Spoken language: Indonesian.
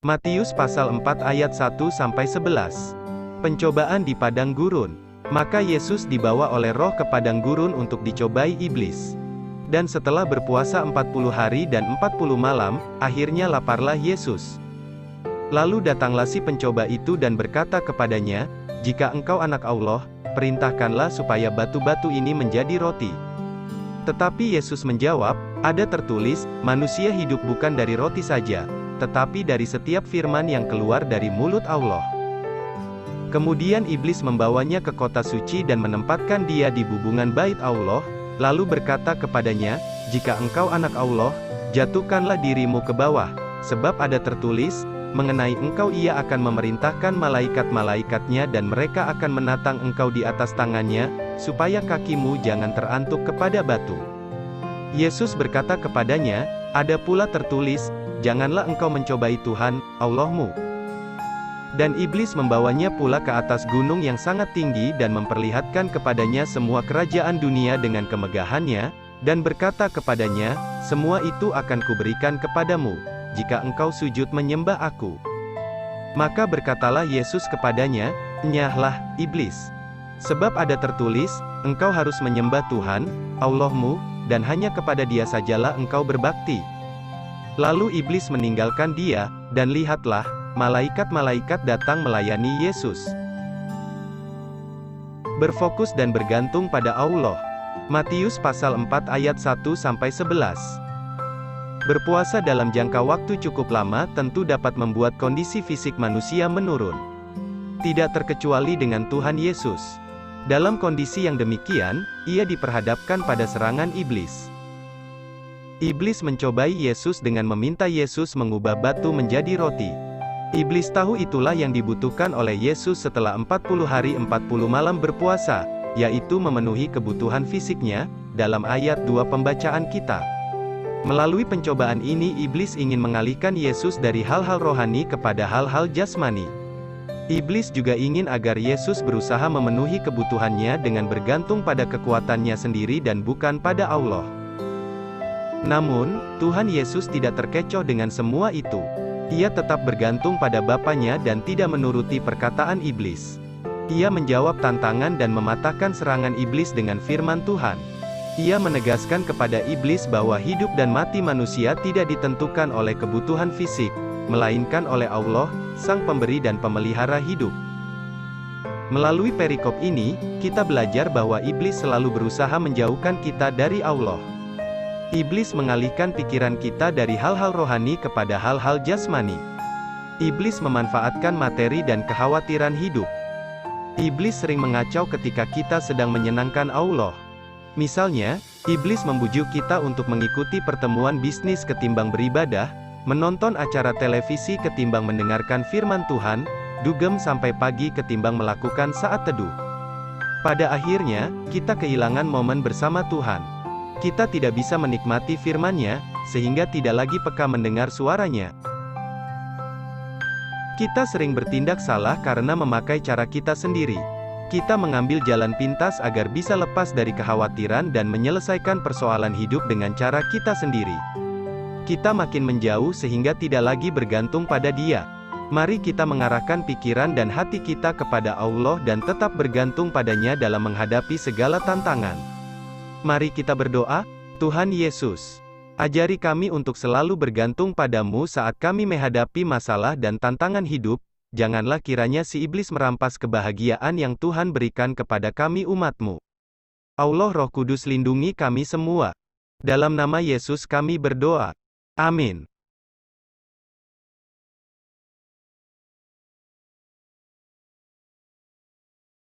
Matius pasal 4 ayat 1-11. Pencobaan di padang gurun. Maka Yesus dibawa oleh Roh ke padang gurun untuk dicobai iblis. Dan setelah berpuasa 40 hari dan 40 malam, akhirnya laparlah Yesus. Lalu datanglah si pencoba itu dan berkata kepadanya, "Jika engkau anak Allah, perintahkanlah supaya batu-batu ini menjadi roti." Tetapi Yesus menjawab, "Ada tertulis, manusia hidup bukan dari roti saja, tetapi dari setiap firman yang keluar dari mulut Allah." Kemudian iblis membawanya ke kota suci dan menempatkan dia di bubungan bait Allah, lalu berkata kepadanya, "Jika engkau anak Allah, jatuhkanlah dirimu ke bawah, sebab ada tertulis, mengenai engkau ia akan memerintahkan malaikat-malaikatnya dan mereka akan menatang engkau di atas tangannya, supaya kakimu jangan terantuk kepada batu." Yesus berkata kepadanya, "Ada pula tertulis, janganlah engkau mencobai Tuhan, Allahmu." Dan iblis membawanya pula ke atas gunung yang sangat tinggi dan memperlihatkan kepadanya semua kerajaan dunia dengan kemegahannya, dan berkata kepadanya, "Semua itu akan kuberikan kepadamu, jika engkau sujud menyembah aku." Maka berkatalah Yesus kepadanya, "Enyahlah, iblis. Sebab ada tertulis, engkau harus menyembah Tuhan, Allahmu, dan hanya kepada Dia sajalah engkau berbakti." Lalu iblis meninggalkan dia, dan lihatlah, malaikat-malaikat datang melayani Yesus. Berfokus dan bergantung pada Allah. Matius pasal 4 ayat 1-11. Berpuasa dalam jangka waktu cukup lama tentu dapat membuat kondisi fisik manusia menurun. Tidak terkecuali dengan Tuhan Yesus. Dalam kondisi yang demikian, ia diperhadapkan pada serangan iblis. Iblis mencobai Yesus dengan meminta Yesus mengubah batu menjadi roti. Iblis tahu itulah yang dibutuhkan oleh Yesus setelah 40 hari 40 malam berpuasa, yaitu memenuhi kebutuhan fisiknya, dalam ayat 2 pembacaan kita. Melalui pencobaan ini iblis ingin mengalihkan Yesus dari hal-hal rohani kepada hal-hal jasmani. Iblis juga ingin agar Yesus berusaha memenuhi kebutuhannya dengan bergantung pada kekuatannya sendiri dan bukan pada Allah. Namun, Tuhan Yesus tidak terkecoh dengan semua itu. Ia tetap bergantung pada Bapanya dan tidak menuruti perkataan iblis. Ia menjawab tantangan dan mematahkan serangan iblis dengan firman Tuhan. Ia menegaskan kepada iblis bahwa hidup dan mati manusia tidak ditentukan oleh kebutuhan fisik, melainkan oleh Allah, Sang Pemberi dan Pemelihara hidup. Melalui perikop ini, kita belajar bahwa iblis selalu berusaha menjauhkan kita dari Allah. Iblis mengalihkan pikiran kita dari hal-hal rohani kepada hal-hal jasmani. Iblis memanfaatkan materi dan kekhawatiran hidup. Iblis sering mengacau ketika kita sedang menyenangkan Allah. Misalnya, iblis membujuk kita untuk mengikuti pertemuan bisnis ketimbang beribadah, menonton acara televisi ketimbang mendengarkan firman Tuhan, dugem sampai pagi ketimbang melakukan saat teduh. Pada akhirnya, kita kehilangan momen bersama Tuhan. Kita tidak bisa menikmati firman-Nya, sehingga tidak lagi peka mendengar suaranya. Kita sering bertindak salah karena memakai cara kita sendiri. Kita mengambil jalan pintas agar bisa lepas dari kekhawatiran dan menyelesaikan persoalan hidup dengan cara kita sendiri. Kita makin menjauh sehingga tidak lagi bergantung pada Dia. Mari kita mengarahkan pikiran dan hati kita kepada Allah dan tetap bergantung padanya dalam menghadapi segala tantangan. Mari kita berdoa. Tuhan Yesus, ajari kami untuk selalu bergantung padamu saat kami menghadapi masalah dan tantangan hidup. Janganlah kiranya si iblis merampas kebahagiaan yang Tuhan berikan kepada kami umat-Mu. Allah Roh Kudus lindungi kami semua. Dalam nama Yesus kami berdoa. Amin.